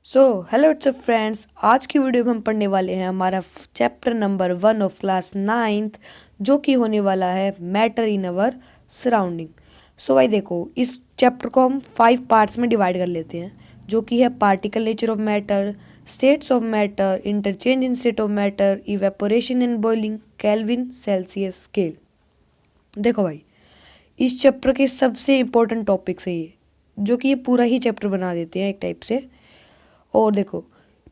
So hello it's friends, आज की video में हम पढ़ने वाले हैं हमारा chapter number 1 of class 9th, जो कि होने वाला है मैटर इन अवर सराउंडिंग। सो भाई देखो, इस चैप्टर को हम 5 पार्ट्स में डिवाइड कर लेते हैं, जो कि है particle nature of matter, states of matter, interchange in state of matter, evaporation and boiling, kelvin Celsius scale. देखो भाई, इस चैप्टर के सबसे इम्पोर्टेंट टॉपिक्स है ये, जो कि ये पूरा ही चैप्टर बना देते हैं एक टाइप से। और देखो,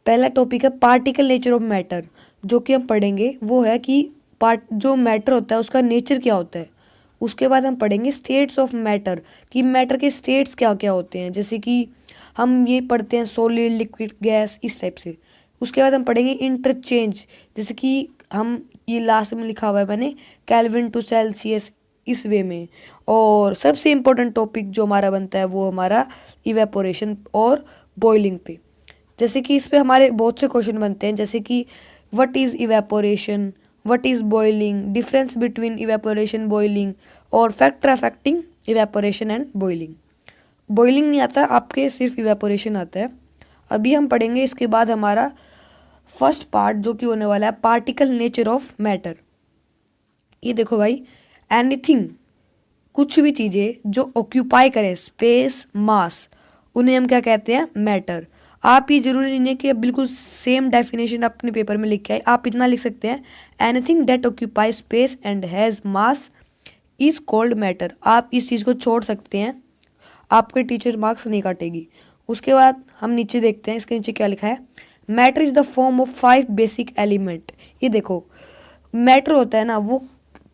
पहला टॉपिक है पार्टिकल नेचर ऑफ मैटर। जो कि हम पढ़ेंगे वो है कि जो मैटर होता है उसका नेचर क्या होता है। उसके बाद हम पढ़ेंगे स्टेट्स ऑफ मैटर, कि मैटर के स्टेट्स क्या क्या होते हैं, जैसे कि हम ये पढ़ते हैं सॉलिड, लिक्विड, गैस, इस टाइप से। उसके बाद हम पढ़ेंगे इंटरचेंज, जैसे कि हम ये लास्ट में लिखा हुआ है मैंने, केल्विन टू सेल्सियस, इस वे में। और सबसे इम्पोर्टेंट टॉपिक जो हमारा बनता है वो हमारा इवेपोरेशन और बॉइलिंग पे। जैसे कि इस पे हमारे बहुत से क्वेश्चन बनते हैं, जैसे कि what is evaporation, what is boiling, difference between evaporation boiling, और factor affecting evaporation and boiling. Boiling नहीं आता आपके, सिर्फ इवेपोरेशन आता है। अभी हम पढ़ेंगे इसके बाद हमारा फर्स्ट पार्ट, जो कि होने वाला है पार्टिकल नेचर ऑफ मैटर। ये देखो भाई, एनीथिंग, कुछ भी चीज़ें जो ऑक्यूपाई करें स्पेस, मास, उन्हें हम क्या कहते हैं, मैटर। आप ये जरूरी नहीं है कि बिल्कुल सेम डेफिनेशन अपने पेपर में लिख के आए, आप इतना लिख सकते हैं, anything that occupy space and has mass is called matter. आप इस चीज़ को छोड़ सकते हैं, आपके टीचर मार्क्स नहीं काटेगी। उसके बाद हम नीचे देखते हैं, इसके नीचे क्या लिखा है, matter is the form of 5 basic element. ये देखो, मैटर होता है ना, वो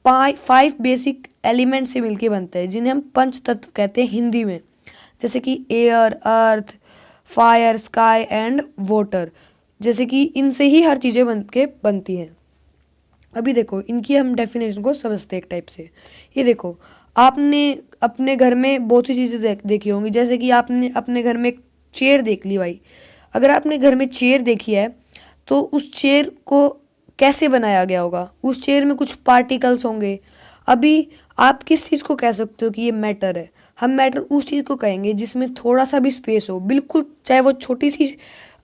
5 बेसिक एलिमेंट से मिलके बनता है, जिन्हें हम पंच तत्व कहते हैं हिंदी में, जैसे कि air, earth, fire, sky and water. जैसे कि इनसे ही हर चीज़ें बनती हैं। अभी देखो, इनकी हम डेफिनेशन को समझते हैं एक टाइप से। ये देखो, आपने अपने घर में बहुत सी चीज़ें देखी होंगी, जैसे कि आपने अपने घर में एक चेयर देख ली भाई। अगर आपने घर में चेयर देखी है तो उस चेयर को कैसे बनाया गया होगा, उस चेयर में कुछ पार्टिकल्स होंगे। अभी आप किस चीज़ को कह सकते हो कि ये मैटर है, हम मैटर उस चीज़ को कहेंगे जिसमें थोड़ा सा भी स्पेस हो, बिल्कुल, चाहे वो छोटी सी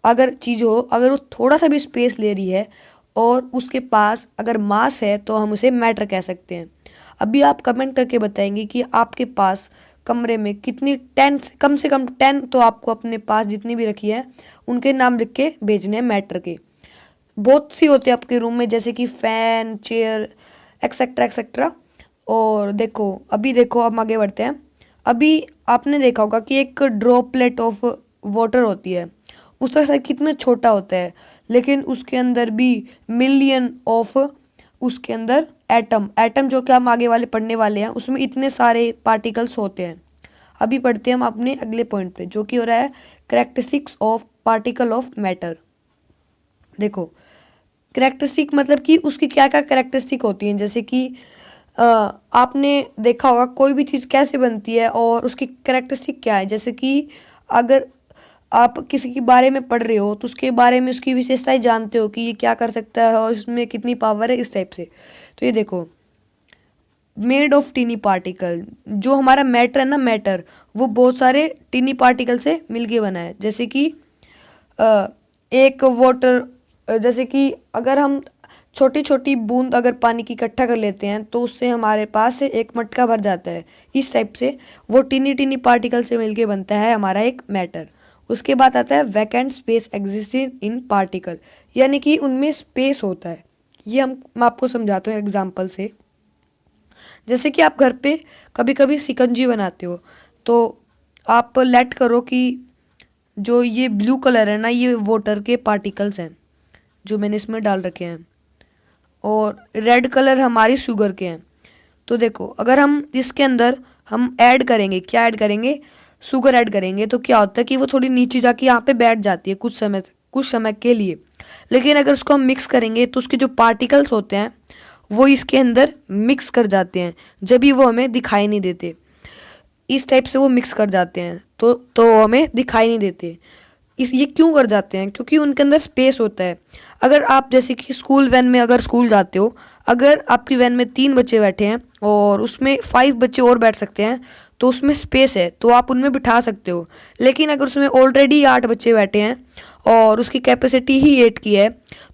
अगर चीज़ हो, अगर वो थोड़ा सा भी स्पेस ले रही है और उसके पास अगर मास है तो हम उसे मैटर कह सकते हैं। अभी आप कमेंट करके बताएंगे कि आपके पास कमरे में कितनी 10 कम से कम 10 तो आपको अपने पास जितनी भी रखी है उनके नाम लिख के भेजने हैं मैटर के। बहुत सी होते हैं आपके रूम में, जैसे कि फैन, चेयर, एक्सेट्रा एक्सेट्रा। और देखो, अभी देखो, हम आगे बढ़ते हैं। अभी आपने देखा होगा कि एक ड्रॉपलेट ऑफ वाटर होती है, उसका साइज कितना छोटा होता है, लेकिन उसके अंदर भी मिलियन ऑफ, उसके अंदर एटम एटम जो कि हम आगे वाले पढ़ने वाले हैं, उसमें इतने सारे पार्टिकल्स होते हैं। अभी पढ़ते हैं हम अपने अगले पॉइंट पे, जो कि हो रहा है characteristics of particle of matter. देखो, करेक्टरिस्टिक मतलब कि उसकी क्या क्या करेक्टरिस्टिक होती हैं, जैसे कि आपने देखा होगा कोई भी चीज़ कैसे बनती है और उसकी करेक्टरिस्टिक क्या है। जैसे कि अगर आप किसी के बारे में पढ़ रहे हो तो उसके बारे में उसकी विशेषताएं जानते हो कि ये क्या कर सकता है और इसमें कितनी पावर है, इस टाइप से। तो ये देखो, मेड ऑफ टीनी पार्टिकल, जो हमारा मैटर है ना, मैटर वो बहुत सारे टीनी पार्टिकल से मिलके बना है। जैसे कि एक वाटर, जैसे कि अगर हम छोटी छोटी बूंद अगर पानी की इकट्ठा कर लेते हैं तो उससे हमारे पास एक मटका भर जाता है, इस टाइप से वो टीनी टीनी पार्टिकल से मिलके बनता है हमारा एक मैटर। उसके बाद आता है vacant space existing in particle, यानी कि उनमें स्पेस होता है। ये मैं आपको समझाता हूँ एग्जाम्पल से। जैसे कि आप घर पे कभी कभी सिकंजी बनाते हो, तो आप लेट करो कि जो ये ब्लू कलर है ना, ये वाटर के पार्टिकल्स हैं जो मैंने इसमें डाल रखे हैं, और रेड कलर हमारी शुगर के हैं। तो देखो, अगर हम इसके अंदर हम ऐड करेंगे, क्या ऐड करेंगे, शुगर ऐड करेंगे, तो क्या होता है कि वो थोड़ी नीचे जाके यहाँ पे बैठ जाती है कुछ समय के लिए। लेकिन अगर उसको हम मिक्स करेंगे तो उसके जो पार्टिकल्स होते हैं वो इसके अंदर मिक्स कर जाते हैं, जब भी वो हमें दिखाई नहीं देते। इस टाइप से वो मिक्स कर जाते हैं तो हमें दिखाई नहीं देते। ये क्यों कर जाते हैं, क्योंकि उनके अंदर स्पेस होता है। अगर आप जैसे कि स्कूल वैन में अगर स्कूल जाते हो, अगर आपकी वैन में 3 बच्चे बैठे हैं और उसमें 5 बच्चे और बैठ सकते हैं, तो उसमें स्पेस है तो आप उनमें बिठा सकते हो। लेकिन अगर उसमें ऑलरेडी 8 बच्चे बैठे हैं और उसकी कैपेसिटी ही 8 की है,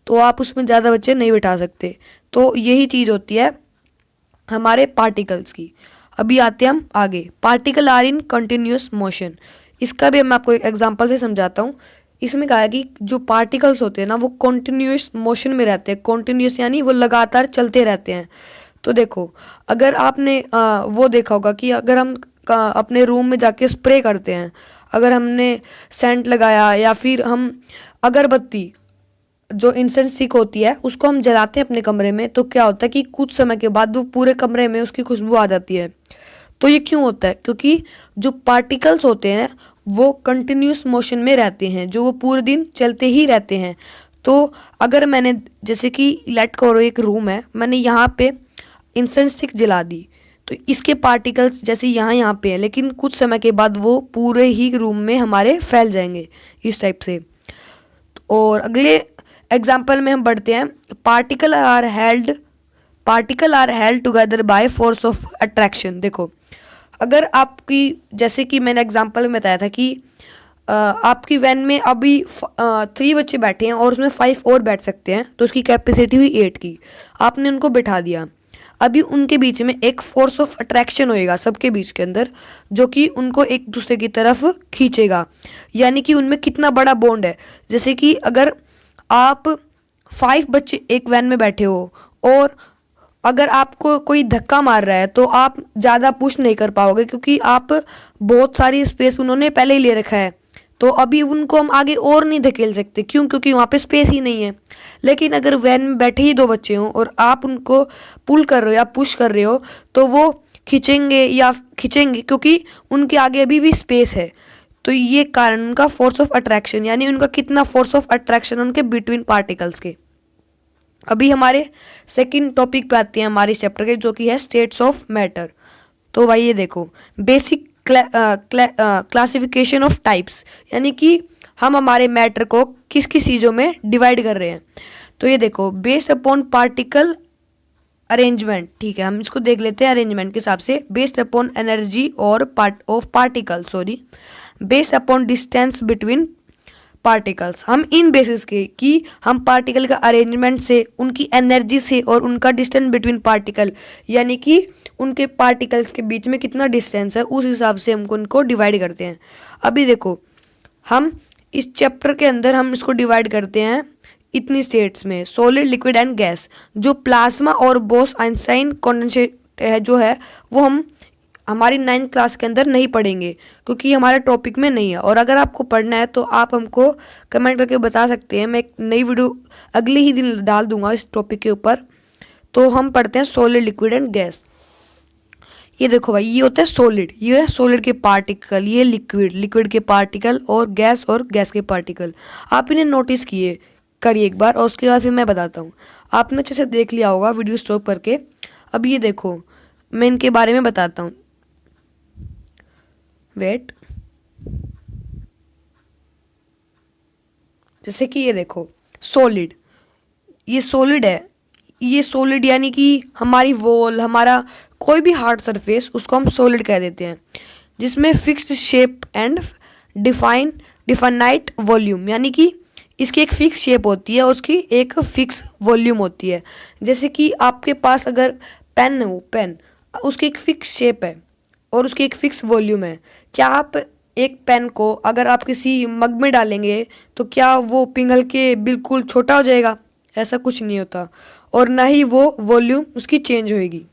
तो आप उसमें ज़्यादा बच्चे नहीं बिठा सकते। तो यही चीज़ होती है हमारे पार्टिकल्स की। अभी आते हैं हम आगे। Particle are in continuous motion. इसका भी मैं आपको एक एग्जांपल से समझाता हूँ। इसमें कहा है कि जो पार्टिकल्स होते हैं ना वो कॉन्टिन्यूस मोशन में रहते हैं। कॉन्टिन्यूस यानी वो लगातार चलते रहते हैं। तो देखो, अगर आपने वो देखा होगा कि अगर हम अपने रूम में जाके स्प्रे करते हैं, अगर हमने सेंट लगाया या फिर हम अगरबत्ती जो इंसेंस स्टिक होती है उसको हम जलाते हैं अपने कमरे में, तो क्या होता है कि कुछ समय के बाद वो पूरे कमरे में उसकी खुशबू आ जाती है। तो ये क्यों होता है? क्योंकि जो पार्टिकल्स होते हैं वो कंटिन्यूस मोशन में रहते हैं, जो वो पूरे दिन चलते ही रहते हैं। तो अगर मैंने, जैसे कि लेट करो एक रूम है, मैंने यहाँ पे इंसेंस स्टिक जला दी, तो इसके पार्टिकल्स जैसे यहाँ पे हैं, लेकिन कुछ समय के बाद वो पूरे ही रूम में हमारे फैल जाएंगे इस टाइप से। और अगले एग्जाम्पल में हम बढ़ते हैं। Particle are held together by force of attraction. देखो, अगर आपकी, जैसे कि मैंने एग्जाम्पल में बताया था कि आपकी वैन में अभी 3 बच्चे बैठे हैं और उसमें 5 और बैठ सकते हैं, तो उसकी कैपेसिटी हुई 8 की। आपने उनको बिठा दिया, अभी उनके बीच में एक फोर्स ऑफ अट्रैक्शन होएगा सबके बीच के अंदर, जो कि उनको एक दूसरे की तरफ खींचेगा। यानी कि उनमें कितना बड़ा बॉन्ड है। जैसे कि अगर आप 5 बच्चे एक वैन में बैठे हो और अगर आपको कोई धक्का मार रहा है तो आप ज़्यादा पुश नहीं कर पाओगे, क्योंकि आप बहुत सारी स्पेस उन्होंने पहले ही ले रखा है, तो अभी उनको हम आगे और नहीं धकेल सकते। क्यों? क्योंकि वहाँ पे स्पेस ही नहीं है। लेकिन अगर वैन में बैठे ही 2 बच्चे हों और आप उनको पुल कर रहे हो या पुश कर रहे हो, तो वो खींचेंगे क्योंकि उनके आगे अभी भी स्पेस है। तो ये कारण उनका फोर्स ऑफ अट्रैक्शन, यानी उनका कितना फोर्स ऑफ अट्रैक्शन उनके बिटवीन पार्टिकल्स के। अभी हमारे सेकंड टॉपिक पे आते हैं हमारे चैप्टर के, जो कि है स्टेट्स ऑफ मैटर। तो भाई ये देखो, बेसिक क्लासिफिकेशन ऑफ टाइप्स, यानी कि हम हमारे मैटर को किस किस चीज़ों में डिवाइड कर रहे हैं। तो ये देखो, बेस्ड अपॉन पार्टिकल अरेंजमेंट, ठीक है, हम इसको देख लेते हैं अरेंजमेंट के हिसाब से। बेस्ड अपॉन एनर्जी और particle, based upon distance between particles. हम इन बेसिस के कि हम पार्टिकल का अरेंजमेंट से, उनकी एनर्जी से और उनका डिस्टेंस बिटवीन पार्टिकल, यानी कि उनके पार्टिकल्स के बीच में कितना डिस्टेंस है, उस हिसाब से हमको उनको डिवाइड करते हैं। अभी देखो, हम इस चैप्टर के अंदर हम इसको डिवाइड करते हैं इतनी स्टेट्स में, सॉलिड, लिक्विड एंड गैस। जो प्लाज्मा और बोस आइंस्टाइन कॉन्डेंसेट है जो है, वो हम हमारी 9th क्लास के अंदर नहीं पढ़ेंगे, क्योंकि हमारे टॉपिक में नहीं है। और अगर आपको पढ़ना है तो आप हमको कमेंट करके बता सकते हैं, मैं एक नई वीडियो अगले ही दिन डाल दूंगा इस टॉपिक के ऊपर। तो हम पढ़ते हैं सॉलिड, लिक्विड एंड गैस। ये देखो भाई, ये होता है सॉलिड, ये है सॉलिड के पार्टिकल, ये लिक्विड, लिक्विड के पार्टिकल, और गैस के पार्टिकल। आप इन्हें नोटिस करिए एक बार, और उसके बाद फिर मैं बताता हूँ। आपने अच्छे से देख लिया होगा वीडियो स्टॉप करके। अब ये देखो, मैं इनके बारे में बताता हूँ। वेट, जैसे कि ये देखो, सॉलिड, ये सॉलिड है। ये सॉलिड यानी कि हमारी वॉल, हमारा कोई भी हार्ड सरफेस, उसको हम सॉलिड कह देते हैं, जिसमें fixed shape and definite volume, यानी कि इसकी एक फिक्स शेप होती है और उसकी एक फिक्स वॉल्यूम होती है। जैसे कि आपके पास अगर पेन हो, पेन, उसकी एक फिक्स शेप है और उसकी एक फिक्स वॉल्यूम है। क्या आप एक पेन को अगर आप किसी मग में डालेंगे तो क्या वो पिघल के बिल्कुल छोटा हो जाएगा? ऐसा कुछ नहीं होता, और ना ही वो वॉल्यूम उसकी चेंज होएगी।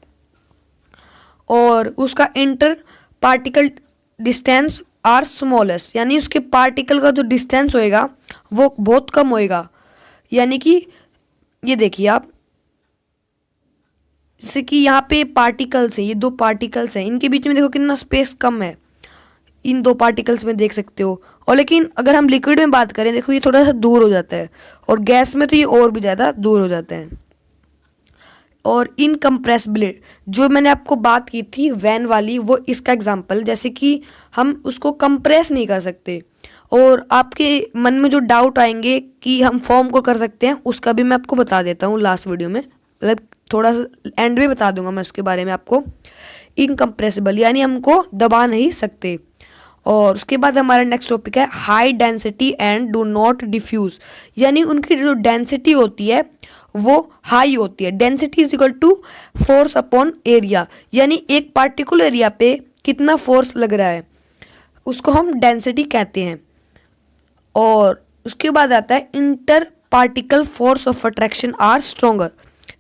और उसका inter particle distance are smallest, यानी उसके पार्टिकल का जो डिस्टेंस होएगा वो बहुत कम होएगा। यानी कि ये देखिए आप, जैसे कि यहाँ पे पार्टिकल्स हैं, ये 2 पार्टिकल्स हैं, इनके बीच में देखो कितना स्पेस कम है, इन 2 पार्टिकल्स में देख सकते हो। और लेकिन अगर हम लिक्विड में बात करें, देखो ये थोड़ा सा दूर हो जाता है, और गैस में तो ये और भी ज़्यादा दूर हो जाता है। और इनकम्प्रेसिबिलिटी, जो मैंने आपको बात की थी वैन वाली, वो इसका एग्जांपल, जैसे कि हम उसको कंप्रेस नहीं कर सकते। और आपके मन में जो डाउट आएंगे कि हम फॉर्म को कर सकते हैं, उसका भी मैं आपको बता देता हूँ लास्ट वीडियो में, मतलब थोड़ा सा एंड में बता दूंगा मैं उसके बारे में आपको। इनकम्प्रेसिबल यानी हमको दबा नहीं सकते। और उसके बाद हमारा नेक्स्ट टॉपिक है high density and do not diffuse, यानी उनकी जो डेंसिटी होती है वो हाई होती है। Density is equal to force upon area, यानी एक पार्टिकुलर एरिया पे कितना फोर्स लग रहा है उसको हम डेंसिटी कहते हैं। और उसके बाद आता है inter particle force of attraction are stronger.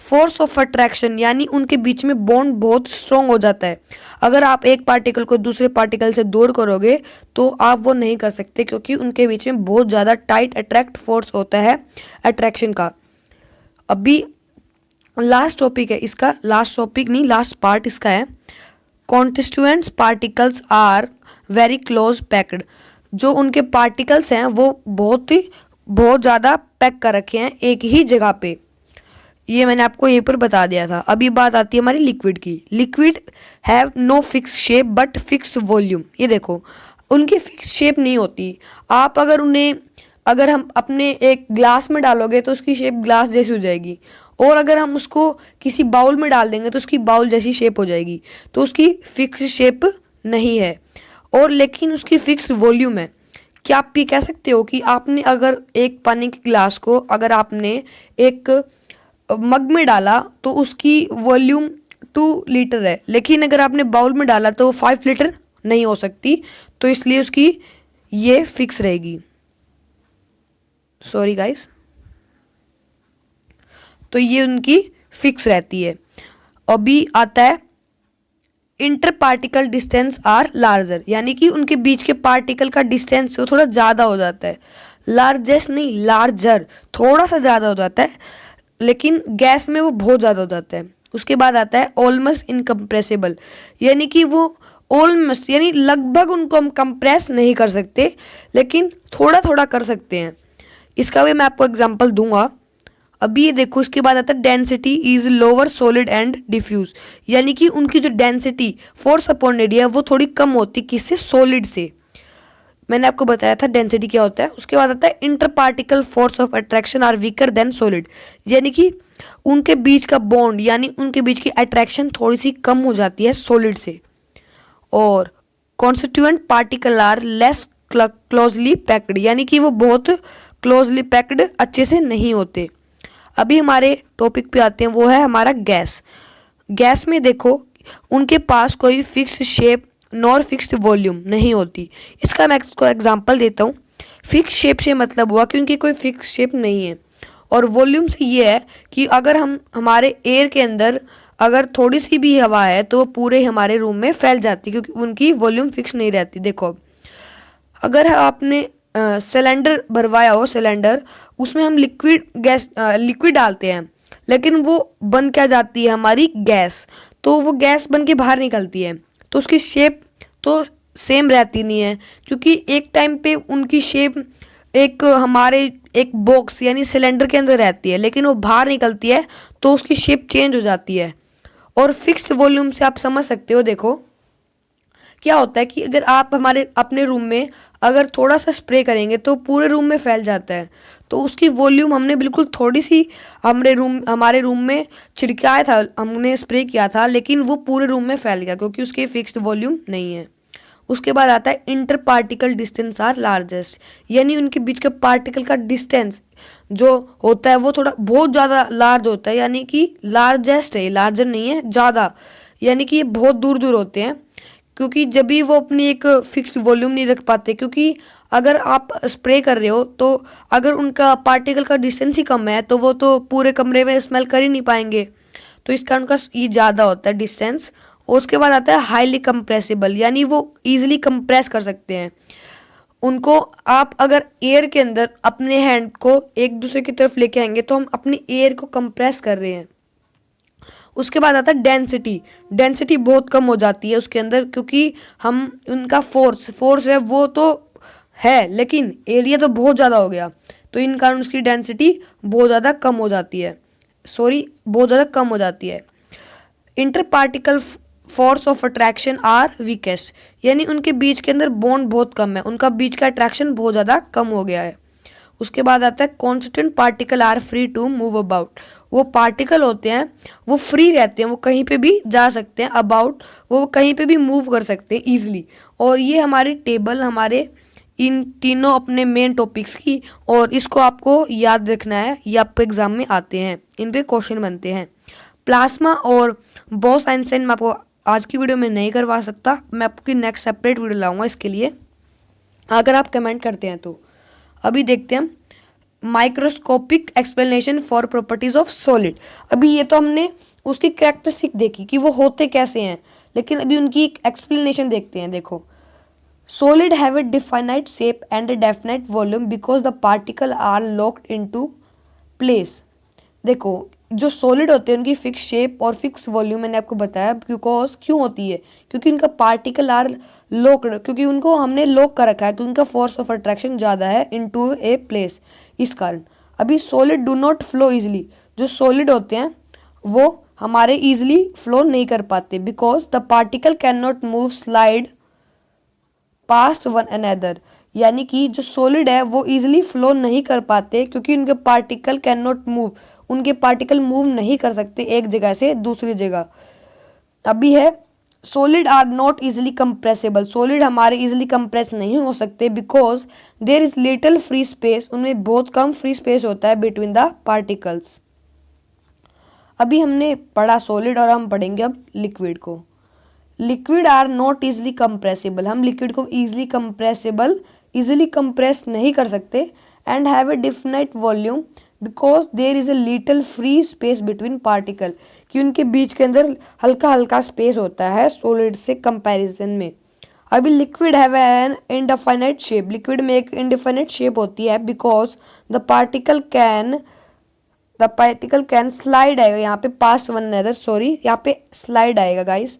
Force of attraction यानी उनके बीच में बॉन्ड बहुत स्ट्रॉन्ग हो जाता है। अगर आप एक पार्टिकल को दूसरे पार्टिकल से दूर करोगे तो आप वो नहीं कर सकते, क्योंकि उनके बीच में बहुत ज़्यादा टाइट अट्रैक्ट फोर्स होता है अट्रैक्शन का। अभी लास्ट टॉपिक है इसका, लास्ट टॉपिक नहीं लास्ट पार्ट इसका है, constituents particles are very close packed. जो उनके पार्टिकल्स हैं वो बहुत ज़्यादा पैक कर रखे हैं एक ही जगह पे। ये मैंने आपको यहीं पर बता दिया था। अभी बात आती है हमारी लिक्विड की। Liquid have no fix shape but fix volume. ये देखो उनकी फिक्स शेप नहीं होती। आप अगर हम अपने एक ग्लास में डालोगे तो उसकी शेप ग्लास जैसी हो जाएगी, और अगर हम उसको किसी बाउल में डाल देंगे तो उसकी बाउल जैसी शेप हो जाएगी। तो उसकी फिक्स शेप नहीं है, और लेकिन उसकी फिक्स वॉल्यूम है। क्या आप ये कह सकते हो कि आपने अगर एक पानी के ग्लास को अगर आपने एक मग में डाला तो उसकी वॉल्यूम 2 लीटर है, लेकिन अगर आपने बाउल में डाला तो 5 लीटर नहीं हो सकती, तो इसलिए उसकी ये फिक्स रहेगी। सॉरी गाइस, तो ये उनकी फिक्स रहती है। अभी आता है inter particle distance are larger, यानी कि उनके बीच के पार्टिकल का डिस्टेंस थोड़ा ज़्यादा हो जाता है। लार्जेस्ट नहीं लार्जर, थोड़ा सा ज़्यादा हो जाता है, लेकिन गैस में वो बहुत ज़्यादा हो जाता है। उसके बाद आता है ऑलमोस्ट इनकम्प्रेसिबल, यानी कि वो ऑलमोस्ट यानी लगभग उनको हम कंप्रेस नहीं कर सकते, लेकिन थोड़ा थोड़ा कर सकते हैं। इसका भी मैं आपको एग्जांपल दूंगा। अभी ये देखो इसके बाद आता है density is lower solid and diffuse, यानी कि उनकी जो डेंसिटी फोर्स अपॉन एरिया वो थोड़ी कम होती किससे, सॉलिड से। मैंने आपको बताया था डेंसिटी क्या होता है। उसके बाद आता है inter particle force of attraction are weaker than solid, यानी कि उनके बीच का बॉन्ड यानी उनके बीच की अट्रैक्शन थोड़ी सी कम हो जाती है सॉलिड से। और constituent particle are less closely packed, यानी कि वो बहुत क्लोजली पैक्ड अच्छे से नहीं होते। अभी हमारे टॉपिक पे आते हैं, वो है हमारा गैस। गैस में देखो उनके पास कोई fixed shape nor fixed volume नहीं होती। इसका मैं इसको एग्जांपल देता हूँ। फिक्स शेप से मतलब हुआ कि उनकी कोई फिक्स शेप नहीं है, और वॉल्यूम से ये है कि अगर हम हमारे एयर के अंदर अगर थोड़ी सी भी हवा है तो पूरे हमारे रूम में फैल जाती, क्योंकि उनकी वॉल्यूम फिक्स नहीं रहती। देखो अगर आपने सिलेंडर भरवाया हो, सिलेंडर उसमें हम लिक्विड डालते हैं, लेकिन वो बन क्या जाती है हमारी गैस, तो वो गैस बन के बाहर निकलती है, तो उसकी शेप तो सेम रहती नहीं है, क्योंकि एक टाइम पे उनकी शेप हमारे एक बॉक्स यानी सिलेंडर के अंदर रहती है, लेकिन वो बाहर निकलती है तो उसकी शेप चेंज हो जाती है। और फिक्स्ड वॉल्यूम से आप समझ सकते हो। देखो क्या होता है कि अगर आप अपने रूम में अगर थोड़ा सा स्प्रे करेंगे तो पूरे रूम में फैल जाता है, तो उसकी वॉल्यूम हमने बिल्कुल थोड़ी सी हमारे रूम में छिड़काया था, हमने स्प्रे किया था, लेकिन वो पूरे रूम में फैल गया क्योंकि उसकी फिक्स्ड वॉल्यूम नहीं है। उसके बाद आता है inter particle distance are largest, यानी उनके बीच के पार्टिकल का डिस्टेंस जो होता है वो थोड़ा बहुत ज़्यादा लार्ज होता है, यानी कि लार्जेस्ट है, लार्जर नहीं है, ज़्यादा, यानी कि ये बहुत दूर दूर होते हैं, क्योंकि जब भी वो अपनी एक फिक्स्ड वॉल्यूम नहीं रख पाते। क्योंकि अगर आप स्प्रे कर रहे हो तो अगर उनका पार्टिकल का डिस्टेंस ही कम है तो वो तो पूरे कमरे में स्मेल कर ही नहीं पाएंगे, तो इसका उनका ये ज़्यादा होता है डिस्टेंस। और उसके बाद आता है हाईली कंप्रेसिबल, यानी वो ईजिली कंप्रेस कर सकते हैं। उनको आप अगर एयर के अंदर अपने हैंड को एक दूसरे की तरफ लेके आएंगे तो हम अपनी एयर को कंप्रेस कर रहे हैं। उसके बाद आता है डेंसिटी बहुत कम हो जाती है उसके अंदर, क्योंकि हम उनका फोर्स है वो तो है, लेकिन एरिया तो बहुत ज़्यादा हो गया, तो इन कारण उसकी डेंसिटी बहुत ज़्यादा कम हो जाती है, बहुत ज़्यादा कम हो जाती है। Inter particle force of attraction are weakest, यानी उनके बीच के अंदर बॉन्ड बहुत कम है, उनका बीच का अट्रैक्शन बहुत ज़्यादा कम हो गया है। उसके बाद आता है constant particle are free to move about. वो पार्टिकल होते हैं वो फ्री रहते हैं, वो कहीं पे भी जा सकते हैं, अबाउट वो कहीं पे भी मूव कर सकते हैं ईजिली। और ये हमारी टेबल हमारे इन तीनों अपने मेन टॉपिक्स की, और इसको आपको याद रखना है, ये आपको एग्जाम में आते हैं, इन पे क्वेश्चन बनते हैं। प्लाज्मा और बोस-आइंस्टाइन मैं आपको आज की वीडियो में नहीं करवा सकता, मैं आपकी नेक्स्ट सेपरेट वीडियो लाऊंगा इसके लिए, अगर आप कमेंट करते हैं तो। अभी देखते हैं microscopic explanation for properties of solid. अभी ये तो हमने उसकी कैरेक्टरिस्टिक देखी कि वो होते कैसे हैं, लेकिन अभी उनकी एक एक्सप्लेनेशन देखते हैं। देखो, solid have a definite shape and a definite volume because the particle are locked into place। देखो, जो सॉलिड होते हैं उनकी फिक्स शेप और फिक्स वॉल्यूम मैंने आपको बताया, बिकॉज क्यों होती है, क्योंकि उनका पार्टिकल आर लॉक्ड, क्योंकि उनको हमने लॉक कर रखा है, क्योंकि उनका फोर्स ऑफ अट्रैक्शन ज़्यादा है इनटू ए प्लेस, इस कारण। अभी solid do not flow easily, जो सॉलिड होते हैं वो हमारे इजिली फ्लो नहीं कर पाते, because the particle can not move slide past one another. यानी कि जो सॉलिड है वो इजिली फ्लो नहीं कर पाते, क्योंकि उनके पार्टिकल कैन नॉट मूव, उनके पार्टिकल मूव नहीं कर सकते एक जगह से दूसरी जगह। अभी है solid are not easily compressible, solid हमारे इजिली कंप्रेस नहीं हो सकते, because there is little free space, उनमें बहुत कम फ्री स्पेस होता है बिटवीन द पार्टिकल्स। अभी हमने पढ़ा सॉलिड, और हम पढ़ेंगे अब लिक्विड को। Liquid are not easily compressible, हम लिक्विड को इजिली कंप्रेस नहीं कर सकते, and have a definite volume because there is a little free space between particle, कि उनके बीच के अंदर हल्का हल्का स्पेस होता है सॉलिड से कंपैरिजन में। अभी liquid have an indefinite shape, liquid में एक इनडेफिनाइट शेप होती है, because the particle can slide आएगा यहाँ पे, पास्ट वन अनदर, सॉरी यहाँ पे स्लाइड आएगा गाइस।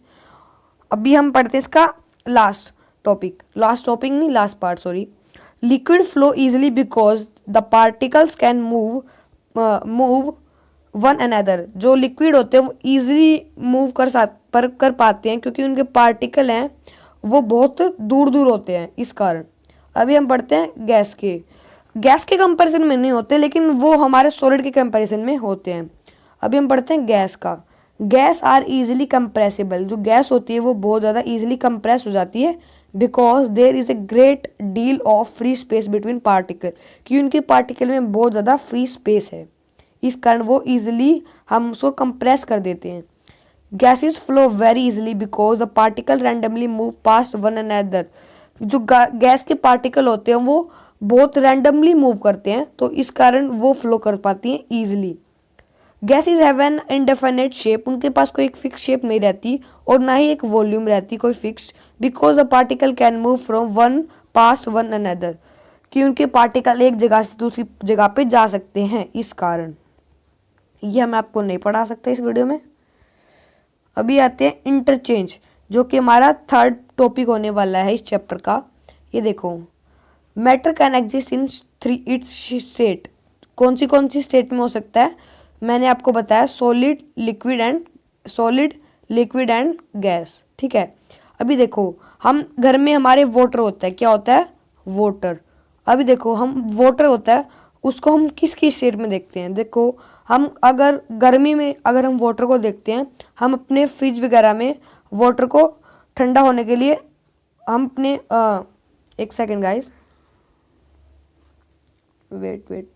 अभी हम पढ़ते हैं इसका लास्ट टॉपिक नहीं, last part, sorry. Liquid flow easily because the particles can move one another, जो लिक्विड होते हैं वो इजिली मूव कर पाते हैं, क्योंकि उनके पार्टिकल हैं वो बहुत दूर दूर होते हैं, इस कारण। अभी हम पढ़ते हैं गैस के कंपैरिजन में नहीं होते, लेकिन वो हमारे सॉलिड के कंपैरिजन में होते हैं। अभी हम पढ़ते हैं गैस का। गैस आर इजिली कंप्रेसिबल, जो गैस होती है वो बहुत ज़्यादा इजिली कंप्रेस हो जाती है, because there is a great deal of free space between particle, कि उनके पार्टिकल में बहुत ज़्यादा फ्री स्पेस है, इस कारण वो इजिली हम उसको कंप्रेस कर देते हैं। Gases flow very easily because the particle randomly move past one another, जो गैस के पार्टिकल होते हैं वो बहुत रैंडमली मूव करते हैं, तो इस कारण वो फ्लो कर पाती हैं easily. Gases have an indefinite shape, उनके पास कोई एक फिक्स शेप नहीं रहती, और ना ही एक वॉल्यूम रहती कोई fix, because the particle can move from one past one another, कि उनके पार्टिकल एक जगह से दूसरी जगह पे जा सकते हैं, इस कारण। ये मैं आपको नहीं पढ़ा सकता इस वीडियो में। अभी आते हैं इंटरचेंज, जो कि हमारा थर्ड टॉपिक होने वाला है इस चैप्टर का। ये देखो, matter can exist in its state, कौन सी स्टेट में हो सकता है, मैंने आपको बताया सॉलिड, लिक्विड एंड गैस, ठीक है। अभी देखो, हम घर में हमारे वाटर होता है, क्या होता है, वाटर। अभी देखो, हम वाटर होता है उसको हम किस स्टेट में देखते हैं। देखो, हम अगर गर्मी में अगर हम वाटर को देखते हैं, हम अपने फ्रिज वगैरह में वाटर को ठंडा होने के लिए हम अपने एक सेकेंड गाइस, वेट,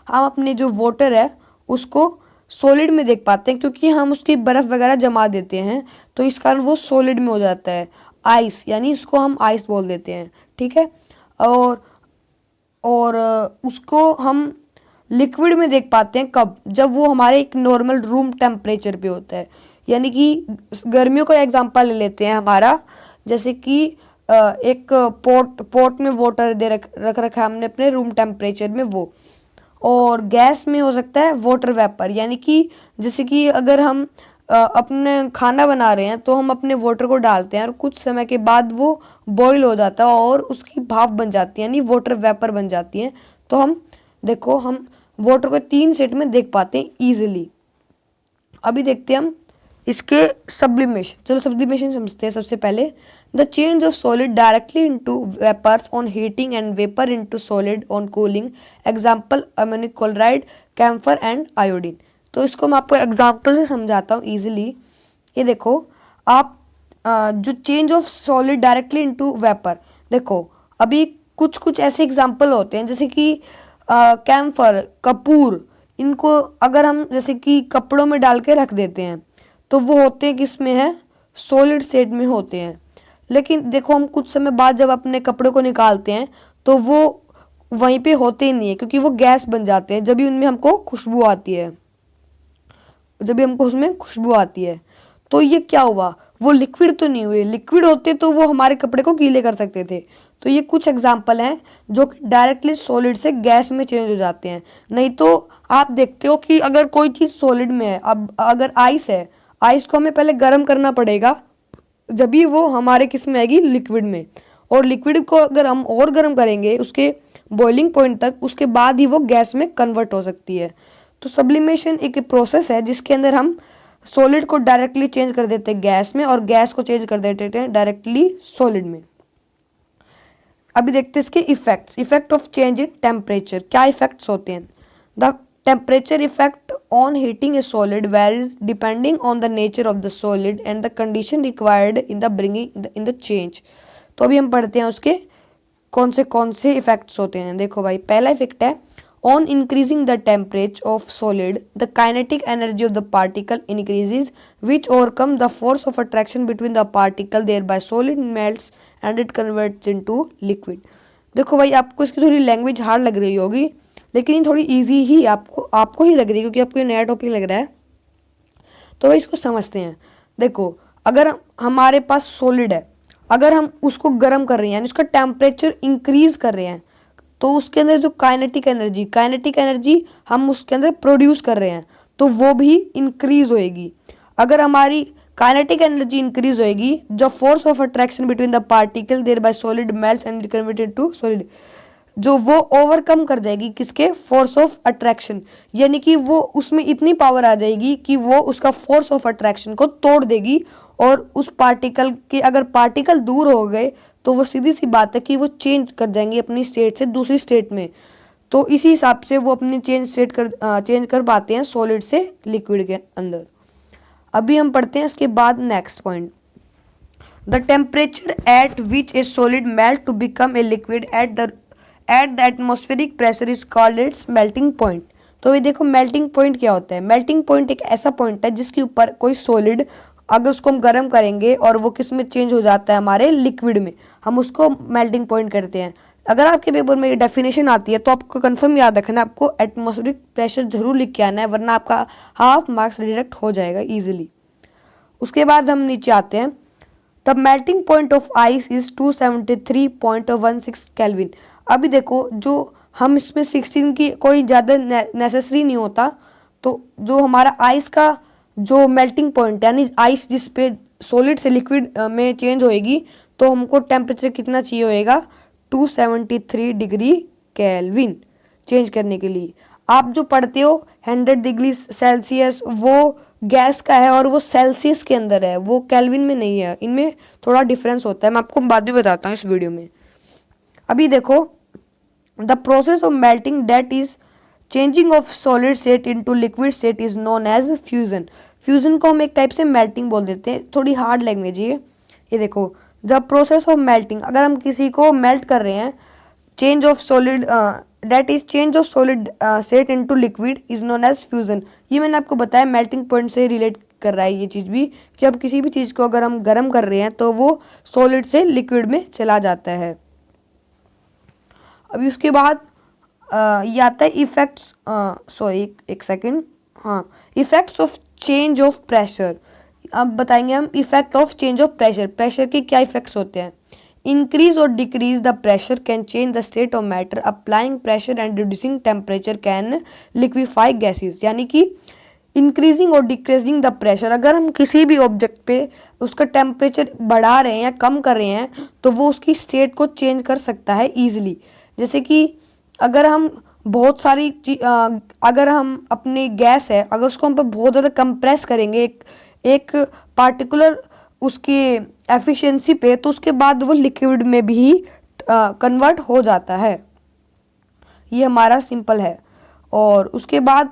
हम अपने जो वाटर है उसको सॉलिड में देख पाते हैं, क्योंकि हम उसकी बर्फ़ वगैरह जमा देते हैं, तो इस कारण वो सॉलिड में हो जाता है। आइस, यानी इसको हम आइस बोल देते हैं, ठीक है। और उसको हम लिक्विड में देख पाते हैं कब, जब वो हमारे एक नॉर्मल रूम टेम्परेचर पे होता है। यानी कि गर्मियों का एग्जांपल ले लेते हैं हमारा, जैसे कि एक पोट में वाटर रख रखा है हमने अपने रूम टेम्परेचर में वो। और गैस में हो सकता है वाटर वेपर, यानी कि जैसे कि अगर हम अपने खाना बना रहे हैं तो हम अपने वाटर को डालते हैं और कुछ समय के बाद वो बॉईल हो जाता है और उसकी भाप बन जाती है, यानी वाटर वेपर बन जाती है। तो हम देखो, हम वाटर को 3 सेट में देख पाते हैं ईजिली। अभी देखते हैं हम इसके सब्लिमेशन, चलो सब्लिमेशन समझते हैं सबसे पहले। The change of solid directly into vapours on heating and vapour into solid on cooling, example ammonium chloride, camphor and iodine. तो इसको मैं आपको एग्जांपल से समझाता हूँ इजीली। ये देखो आप जो change of solid directly into vapour, देखो अभी कुछ कुछ ऐसे एग्जांपल होते हैं जैसे कि कैम्फर, कपूर, इनको अगर हम जैसे कि कपड़ों में डाल के रख देते हैं तो वो होते हैं किस में है, सॉलिड स्टेट में होते हैं। लेकिन देखो हम कुछ समय बाद जब अपने कपड़ों को निकालते हैं तो वो वहीं पे होते ही नहीं है, क्योंकि वो गैस बन जाते हैं जब भी उनमें हमको खुशबू आती है, जब भी हमको उसमें खुशबू आती है। तो ये क्या हुआ, वो लिक्विड तो नहीं हुए, लिक्विड होते तो वो हमारे कपड़े को गीले कर सकते थे। तो ये कुछ एग्जाम्पल हैं जो कि डायरेक्टली सॉलिड से गैस में चेंज हो जाते हैं। नहीं तो आप देखते हो कि अगर कोई चीज़ सॉलिड में है, अब अगर आइस है, आइस को हमें पहले गर्म करना पड़ेगा जब भी वो हमारे किस में आएगी, लिक्विड में। और लिक्विड को अगर हम और गर्म करेंगे उसके बॉइलिंग पॉइंट तक, उसके बाद ही वो गैस में कन्वर्ट हो सकती है। तो सब्लिमेशन एक प्रोसेस है जिसके अंदर हम सॉलिड को डायरेक्टली चेंज कर देते हैं गैस में और गैस को चेंज कर देते हैं डायरेक्टली सॉलिड में। अभी देखते हैं इसके effects. Effect of change in temperature, क्या इफेक्ट्स होते हैं। The temperature effect on heating a solid varies depending on the nature of the solid and the condition required in the bringing in the change. तो अभी हम पढ़ते हैं उसके कौन से इफेक्ट्स होते हैं। देखो भाई, पहला इफेक्ट है on increasing the temperature of solid, the kinetic energy of the particle increases, which overcome the force of attraction between the particle, thereby solid melts and it converts into liquid। देखो भाई, आपको इसकी थोड़ी language hard लग रही होगी, लेकिन ये थोड़ी इजी ही आपको ही लग रही है क्योंकि आपको ये नया टॉपिक लग रहा है। तो भाई इसको समझते हैं। देखो, अगर हमारे पास सॉलिड है, अगर हम उसको गर्म कर रहे हैं यानी उसका टेम्परेचर इंक्रीज कर रहे हैं, तो उसके अंदर जो काइनेटिक एनर्जी हम उसके अंदर प्रोड्यूस कर रहे हैं तो वो भी इंक्रीज होएगी। अगर हमारी काइनेटिक एनर्जी इंक्रीज होएगी, जो force of attraction between the particle thereby solid melts and converted to solid, जो वो ओवरकम कर जाएगी किसके, फोर्स ऑफ अट्रैक्शन। यानी कि वो उसमें इतनी पावर आ जाएगी कि वो उसका फोर्स ऑफ अट्रैक्शन को तोड़ देगी और उस पार्टिकल के, अगर पार्टिकल दूर हो गए तो वो सीधी सी बात है कि वो चेंज कर जाएंगे अपनी स्टेट से दूसरी स्टेट में। तो इसी हिसाब से वो अपनी चेंज कर पाते हैं सॉलिड से लिक्विड के अंदर। अभी हम पढ़ते हैं इसके बाद next point. The temperature at which a solid melt to become a liquid at the atmospheric pressure is called its melting point. तो ये देखो, मेल्टिंग पॉइंट क्या होता है। मेल्टिंग पॉइंट एक ऐसा पॉइंट है जिसके ऊपर कोई सॉलिड, अगर उसको हम गर्म करेंगे और वो किस में चेंज हो जाता है, हमारे लिक्विड में, हम उसको मेल्टिंग पॉइंट करते हैं। अगर आपके पेपर में ये डेफिनेशन आती है तो आपको कंफर्म याद रखना, आपको एटमॉस्फेरिक प्रेशर जरूर लिख के आना है, वरना आपका हाफ मार्क्स डिडक्ट हो जाएगा इजीली। उसके बाद हम नीचे आते हैं। The melting point of ice is 273.16 kelvin. अभी देखो, जो हम इसमें 16 की कोई ज़्यादा नेसेसरी नहीं होता। तो जो हमारा आइस का जो मेल्टिंग पॉइंट यानी आइस जिस पे सॉलिड से लिक्विड में चेंज होएगी, तो हमको टेम्परेचर कितना चाहिए होएगा, 273 डिग्री केल्विन चेंज करने के लिए। आप जो पढ़ते हो 100 डिग्री सेल्सियस, वो गैस का है और वो सेल्सियस के अंदर है, वो केल्विन में नहीं है। इनमें थोड़ा डिफरेंस होता है, मैं आपको बाद में बताता हूँ इस वीडियो में। अभी देखो, the process of melting that is changing of solid state into liquid state is known as fusion. Fusion को हम एक टाइप से मेल्टिंग बोल देते हैं, थोड़ी हार्ड लैंग्वेज है ये देखो, द प्रोसेस ऑफ मेल्टिंग, अगर हम किसी को मेल्ट कर रहे हैं, change of solid that is change of solid state into liquid is known as fusion. ये मैंने आपको बताया, मेल्टिंग पॉइंट से रिलेट कर रहा है ये चीज़ भी, कि अब किसी भी चीज़ को अगर हम गर्म कर रहे हैं तो वो सॉलिड से लिक्विड में चला जाता है। अभी उसके बाद ये आता है इफेक्ट्स, सॉरी एक सेकेंड, हाँ, effects of change of pressure. अब बताएंगे हम effect of change of pressure. Pressure के क्या इफेक्ट्स होते हैं। इंक्रीज और decrease the pressure can change the state of matter, applying pressure and reducing temperature can liquefy gases. यानी कि इंक्रीजिंग और डिक्रीजिंग द प्रेशर, अगर हम किसी भी ऑब्जेक्ट पे उसका टेम्परेचर बढ़ा रहे हैं या कम कर रहे हैं तो वो उसकी स्टेट को चेंज कर सकता है ईजिली। जैसे कि अगर हम बहुत सारी अगर हम अपनी गैस है, अगर उसको हम पे बहुत ज़्यादा कंप्रेस करेंगे एक पार्टिकुलर उसके एफिशिएंसी पे, तो उसके बाद वो लिक्विड में भी कन्वर्ट हो जाता है। ये हमारा सिंपल है। और उसके बाद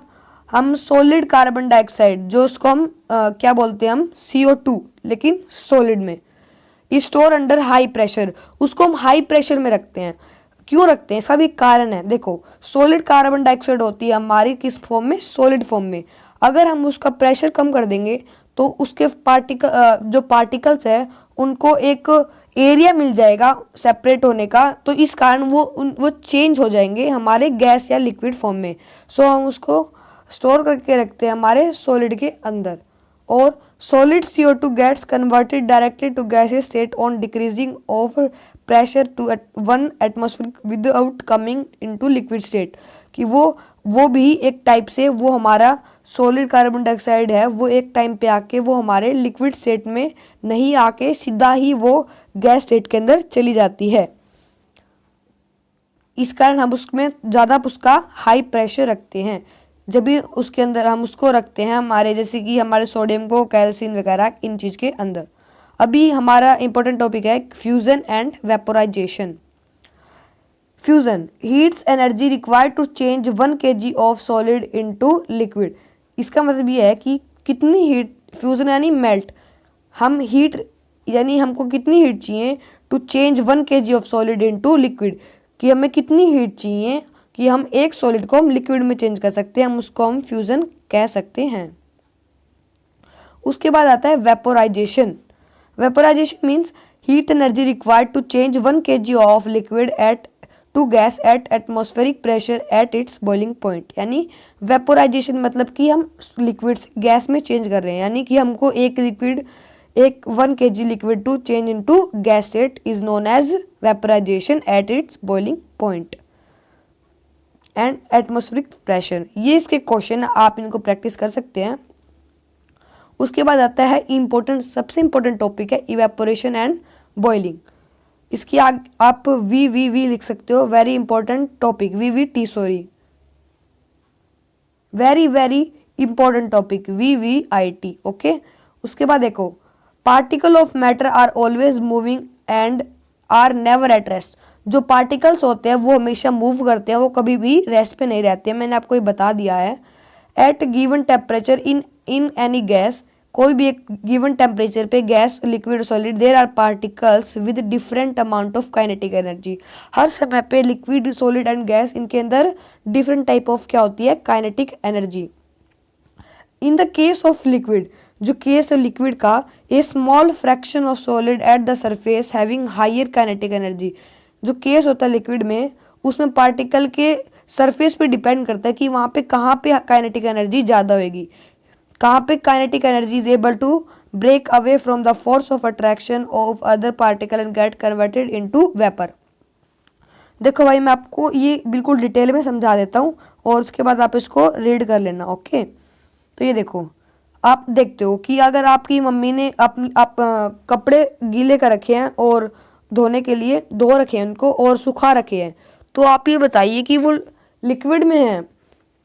हम सॉलिड कार्बन डाइऑक्साइड, जो उसको हम क्या बोलते हैं, हम CO2, लेकिन सॉलिड में, स्टोर अंडर हाई प्रेशर, उसको हम हाई प्रेशर में रखते हैं। क्यों रखते हैं, इसका भी कारण है। देखो, सॉलिड कार्बन डाइऑक्साइड होती है हमारी किस फॉर्म में, सॉलिड फॉर्म में। अगर हम उसका प्रेशर कम कर देंगे तो उसके जो पार्टिकल्स है उनको एक एरिया मिल जाएगा सेपरेट होने का, तो इस कारण वो चेंज हो जाएंगे हमारे गैस या लिक्विड फॉर्म में। सो हम उसको स्टोर करके रखते हैं हमारे सॉलिड के अंदर। और solid CO2 gets converted directly to gaseous state on decreasing of pressure to 1 atmosphere without coming into liquid state। कि वो भी एक टाइप से, वो हमारा सॉलिड कार्बन डाइऑक्साइड है, वो एक टाइम पे आके वो हमारे लिक्विड स्टेट में नहीं आके सीधा ही वो गैस स्टेट के अंदर चली जाती है। इस कारण हम उसमें ज़्यादा उसका हाई प्रेशर रखते हैं। जब भी उसके अंदर हम उसको रखते हैं हमारे, जैसे कि हमारे सोडियम को, कैल्शियम वगैरह, इन चीज़ के अंदर। अभी हमारा इंपॉर्टेंट टॉपिक है fusion and vaporization. Fusion heats energy required to change 1 kg of solid into liquid. इसका मतलब ये है कि कितनी हीट, फ्यूजन यानी मेल्ट, हम हीट यानी हमको कितनी हीट चाहिए to change 1 kg of solid into liquid, कि हमें कितनी हीट चाहिए कि हम एक सॉलिड को हम लिक्विड में चेंज कर सकते हैं, हम उसको हम फ्यूजन कह सकते हैं। उसके बाद आता है vaporization. Vaporization means heat energy required to change 1 kg of liquid at to gas at atmospheric pressure at its boiling point. यानी वेपोराइजेशन मतलब कि हम लिक्विड से गैस में चेंज कर रहे हैं, यानी कि हमको एक 1 kg liquid to change into gas state is known as vaporization at its boiling point and atmospheric pressure. ये इसके क्वेश्चन, आप इनको प्रैक्टिस कर सकते हैं। उसके बाद आता है सबसे इंपॉर्टेंट टॉपिक है इवेपोरेशन एंड बॉइलिंग। इसकी आप वी लिख सकते हो, very important topic, VVT, sorry, very important topic, VVIT, okay. उसके बाद देखो, particle of matter are always moving and are never at rest. जो पार्टिकल्स होते हैं वो हमेशा मूव करते हैं, वो कभी भी रेस्ट पे नहीं रहते हैं, मैंने आपको ये बता दिया है। At given temperature in any gas, कोई भी एक गिवन टेम्परेचर पे gas, liquid, solid, there are particles with different amount of kinetic energy. हर समय पे लिक्विड, सॉलिड एंड गैस, इनके अंदर डिफरेंट टाइप ऑफ क्या होती है, kinetic energy. In the case of liquid, जो केस है लिक्विड का, a small fraction of solid at the surface having higher kinetic energy. जो केस होता है लिक्विड में, उसमें पार्टिकल के सरफेस पे डिपेंड करता है कि वहाँ पे कहाँ पे काइनेटिक एनर्जी ज़्यादा होगी, कहाँ पे kinetic energy is able to break away from the force of attraction of other particle and get converted into vapour. देखो भाई, मैं आपको ये बिल्कुल डिटेल में समझा देता हूँ और उसके बाद आप इसको रीड कर लेना, ओके। तो ये देखो, आप देखते हो कि अगर आपकी मम्मी ने आप कपड़े गीले कर रखे हैं और धोने के लिए धो रखे हैं उनको और सुखा रखे हैं, तो आप ये बताइए कि वो लिक्विड में हैं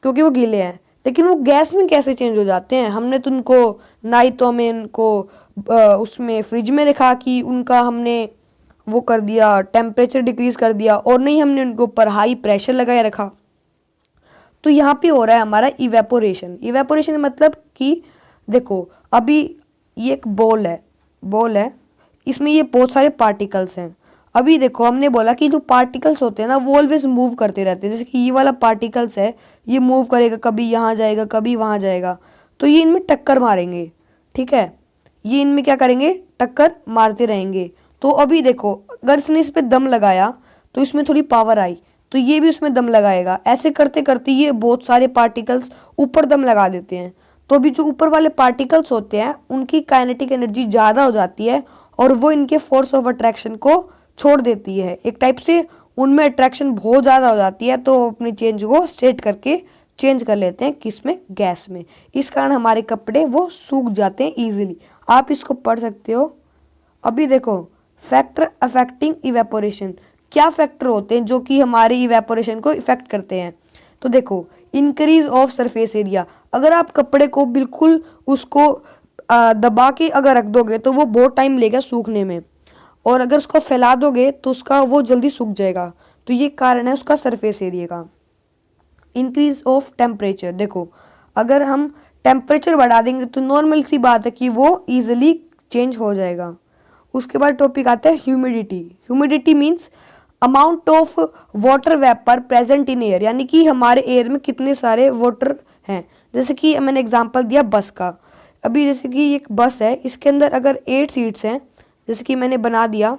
क्योंकि वो गीले हैं, लेकिन वो गैस में कैसे चेंज हो जाते हैं। हमने तो उनको नाई तो हमें उनको उसमें फ्रिज में रखा कि उनका हमने वो कर दिया, टेम्परेचर डिक्रीज कर दिया, और नहीं हमने उनके ऊपर हाई प्रेशर लगाए रखा। तो यहाँ पे हो रहा है हमारा इवेपोरेशन। इवेपोरेशन मतलब कि देखो, अभी ये एक बॉल है, इसमें ये बहुत सारे पार्टिकल्स हैं। अभी देखो, हमने बोला कि जो पार्टिकल्स होते हैं ना, वो ऑलवेज मूव करते रहते हैं। जैसे कि ये वाला पार्टिकल्स है, ये मूव करेगा, कभी यहाँ जाएगा, कभी वहाँ जाएगा, तो ये इनमें टक्कर मारेंगे, ठीक है। ये इनमें क्या करेंगे, टक्कर मारते रहेंगे। तो अभी देखो, अगर इसने इस पर दम लगाया तो इसमें थोड़ी पावर आई, तो ये भी उसमें दम लगाएगा। ऐसे करते करते ये बहुत सारे पार्टिकल्स ऊपर दम लगा देते हैं। तो अभी जो ऊपर वाले पार्टिकल्स होते हैं उनकी काइनेटिक एनर्जी ज़्यादा हो जाती है और वो इनके फोर्स ऑफ अट्रैक्शन को छोड़ देती है। एक टाइप से उनमें अट्रैक्शन बहुत ज़्यादा हो जाती है, तो अपनी चेंज को स्ट्रेट करके चेंज कर लेते हैं, किसमें, गैस में। इस कारण हमारे कपड़े वो सूख जाते हैं ईजिली। आप इसको पढ़ सकते हो। अभी देखो, फैक्टर अफेक्टिंग इवेपोरेशन, क्या फैक्टर होते हैं जो कि हमारी इवेपोरेशन को इफेक्ट करते हैं। तो देखो, इंक्रीज ऑफ सरफेस एरिया, अगर आप कपड़े को बिल्कुल उसको दबा के अगर रख दोगे तो वो बहुत टाइम लेगा सूखने में, और अगर उसको फैला दोगे तो उसका वो जल्दी सूख जाएगा। तो ये कारण है उसका सरफेस एरिया का। इंक्रीज ऑफ टेम्परेचर, देखो अगर हम टेम्परेचर बढ़ा देंगे तो नॉर्मल सी बात है कि वो ईजिली चेंज हो जाएगा। उसके बाद टॉपिक आता है humidity. Humidity means amount of water vapour present in air, यानी कि हमारे एयर में कितने सारे वाटर हैं। जैसे कि मैंने एग्जांपल दिया बस का। अभी जैसे कि एक बस है, इसके अंदर अगर 8 सीट्स हैं, जैसे कि मैंने बना दिया,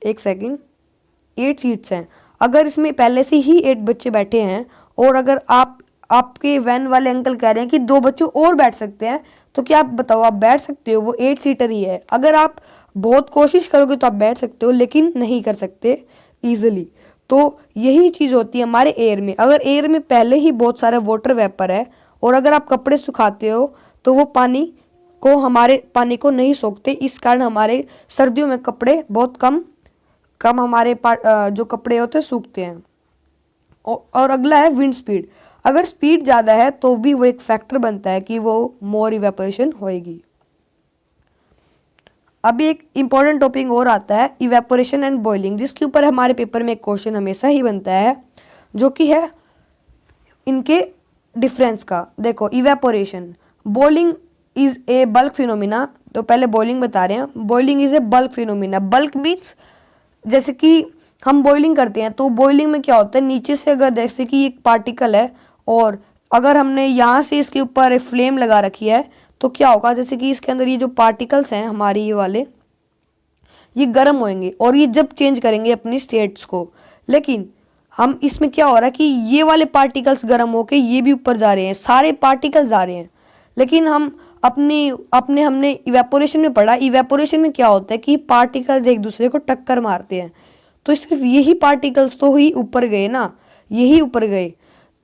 एक सेकंड, 8 सीट्स हैं। अगर इसमें पहले से ही 8 बच्चे बैठे हैं और अगर आपके वैन वाले अंकल कह रहे हैं कि 2 बच्चे और बैठ सकते हैं, तो क्या आप बताओ आप बैठ सकते हो? वो 8 सीटर ही है। अगर आप बहुत कोशिश करोगे तो आप बैठ सकते हो, लेकिन नहीं कर सकते ईजिली। तो यही चीज़ होती है हमारे एयर में। अगर एयर में पहले ही बहुत सारा वाटर वेपर है और अगर आप कपड़े सुखाते हो तो वो हमारे पानी को नहीं सोखते, इस कारण हमारे सर्दियों में कपड़े बहुत कम हमारे जो कपड़े होते हैं सूखते हैं। और अगला है विंड स्पीड। अगर स्पीड ज़्यादा है तो भी वो एक फैक्टर बनता है कि वो मोर इवेपोरेशन होएगी। अभी एक इंपॉर्टेंट टॉपिक और आता है इवेपोरेशन एंड बॉइलिंग, जिसके ऊपर हमारे पेपर में एक क्वेश्चन हमेशा ही बनता है, जो कि है इनके डिफरेंस का। देखो evaporation, boiling is a bulk phenomena. तो पहले बॉइलिंग बता रहे हैं। Boiling is a bulk phenomena. Bulk means जैसे कि हम बॉइलिंग करते हैं तो बॉइलिंग में क्या होता है, नीचे से अगर जैसे कि एक पार्टिकल है और अगर हमने यहाँ से इसके ऊपर एक फ्लेम लगा रखी है तो क्या होगा, जैसे कि इसके अंदर ये जो पार्टिकल्स हैं हमारे ये वाले, ये गर्म होंगे और ये जब चेंज करेंगे अपनी स्टेट्स को। लेकिन हम इसमें क्या हो रहा है कि ये वाले पार्टिकल्स गर्म होके ये भी ऊपर जा रहे हैं, सारे पार्टिकल्स जा रहे हैं। लेकिन हम हमने इवेपोरेशन में पढ़ा, इवेपोरेशन में क्या होता है कि पार्टिकल्स एक दूसरे को टक्कर मारते हैं। तो सिर्फ यही पार्टिकल्स तो ही ऊपर गए ना, यही ऊपर गए।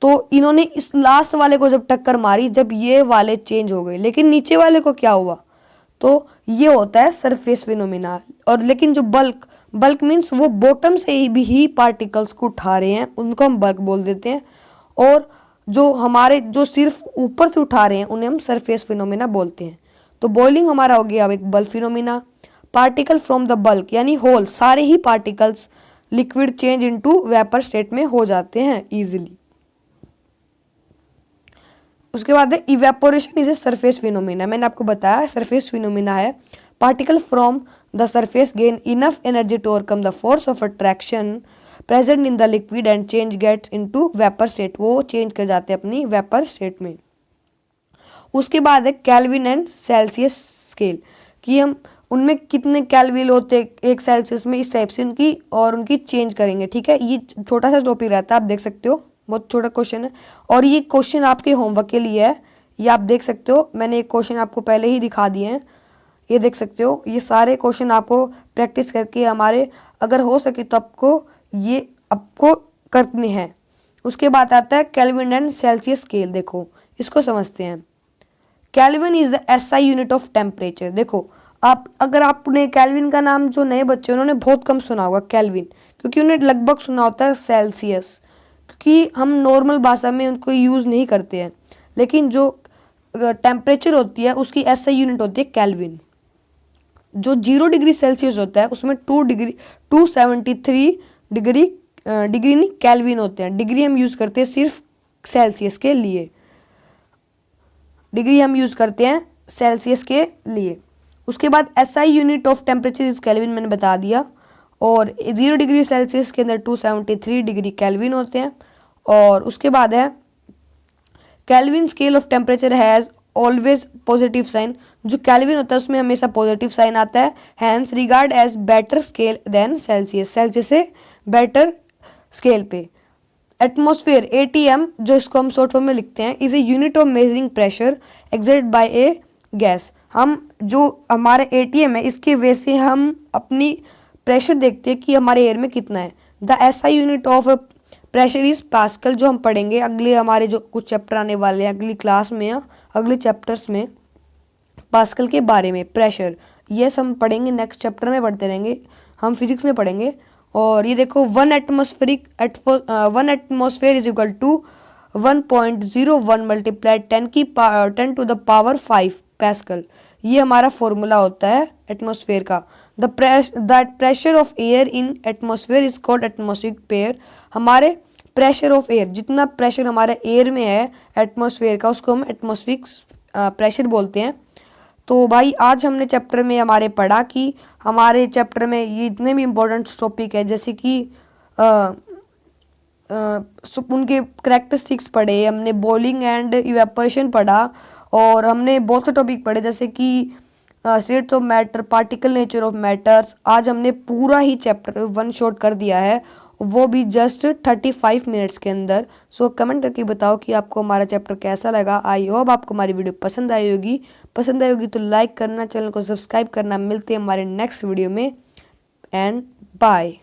तो इन्होंने इस लास्ट वाले को जब टक्कर मारी, जब ये वाले चेंज हो गए, लेकिन नीचे वाले को क्या हुआ, तो ये होता है सरफेस फिनोमिना। और लेकिन जो बल्क मीन्स वो बॉटम से ही पार्टिकल्स को उठा रहे हैं, उनको हम बल्क बोल देते हैं। और जो सिर्फ ऊपर से उठा रहे हैं उन्हें हम सरफेस फिनोमिना बोलते हैं। तो बॉइलिंग हमारा हो गया अब एक bulk phenomena. Particle from the bulk यानी होल, सारे ही particles liquid change into vapour state में हो जाते हैं इजीली। उसके बाद है evaporation is a surface phenomena. मैंने आपको बताया सरफेस फिनोमिना है particle from the surface gain enough energy to overcome the force of attraction present in the liquid and change gets into vapour state. वो change कर जाते हैं अपनी vapour state में। उसके बाद है केल्विन एंड सेल्सियस स्केल, कि हम उनमें कितने केल्विन होते हैं एक सेल्सियस में, इस टाइप से उनकी चेंज करेंगे। ठीक है, ये छोटा सा टॉपिक रहता है, आप देख सकते हो, बहुत छोटा क्वेश्चन है। और ये क्वेश्चन आपके होमवर्क के लिए है, ये आप देख सकते हो। मैंने एक क्वेश्चन आपको पहले ही दिखा दिए हैं, ये देख सकते हो। ये सारे क्वेश्चन आपको प्रैक्टिस करके हमारे अगर हो सके तो आपको करने हैं। उसके बाद आता है केल्विन एंड सेल्सियस स्केल। देखो इसको समझते हैं। Kelvin is the SI unit of temperature. देखो अगर आपने केल्विन का नाम, जो नए बच्चे उन्होंने बहुत कम सुना होगा केल्विन, क्योंकि उन्हें लगभग सुना होता है सेल्सियस, क्योंकि हम नॉर्मल भाषा में उनको यूज़ नहीं करते हैं। लेकिन जो टेम्परेचर होती है उसकी एसआई यूनिट होती है केल्विन। जो 0 डिग्री सेल्सियस होता है उसमें 273 डिग्री नहीं केल्विन होते हैं। डिग्री हम यूज़ करते हैं सिर्फ सेल्सियस के लिए, डिग्री हम यूज़ करते हैं सेल्सियस के लिए। उसके बाद SI unit of temperature is kelvin, मैंने बता दिया। और 0 डिग्री सेल्सियस के अंदर 273 डिग्री केल्विन होते हैं। और उसके बाद है Kelvin scale of temperature has always positive sign. जो केल्विन होता है उसमें हमेशा पॉजिटिव साइन आता है। Hence regard as better scale than Celsius, Celsius से बेटर स्केल पे। एटमॉस्फेयर ATM, जो इसको हम शॉर्ट फॉर्म में लिखते हैं, is a unit of measuring pressure exerted by a gas. हम जो हमारे ATM है इसके वजह से हम अपनी प्रेशर देखते हैं कि हमारे एयर में कितना है। The SI unit of pressure is pascal, जो हम पढ़ेंगे अगले हमारे जो कुछ चैप्टर आने वाले हैं अगली क्लास में या अगले चैप्टर्स में पास्कल के बारे में। प्रेशर ये हम पढ़ेंगे, नेक्स्ट चैप्टर में पढ़ते रहेंगे, हम फिजिक्स में पढ़ेंगे। और ये देखो 1 atmosphere is equal to 1.01 multiply 10 to the power 5 pascal. ये हमारा फॉर्मूला होता है एटमॉस्फेयर का। That pressure of air in atmosphere is called atmospheric pressure. हमारे प्रेशर ऑफ एयर, जितना प्रेशर हमारे एयर में है एटमॉस्फेयर का, उसको हम एटमॉस्फेरिक प्रेशर बोलते हैं। तो भाई आज हमने चैप्टर में हमारे पढ़ा कि हमारे चैप्टर में ये इतने भी इम्पोर्टेंट टॉपिक है, जैसे कि उनके करेक्टरिस्टिक्स पढ़े हमने, बॉइलिंग एंड इवेपोरेशन पढ़ा, और हमने बहुत से टॉपिक पढ़े जैसे कि states of matter, particle nature of matters. आज हमने पूरा ही चैप्टर वन शॉट कर दिया है, वो भी जस्ट 35 मिनट्स के अंदर। सो कमेंट करके बताओ कि आपको हमारा चैप्टर कैसा लगा। आई होप आपको हमारी वीडियो पसंद आई होगी तो लाइक करना, चैनल को सब्सक्राइब करना। मिलते हैं हमारे नेक्स्ट वीडियो में, एंड बाय।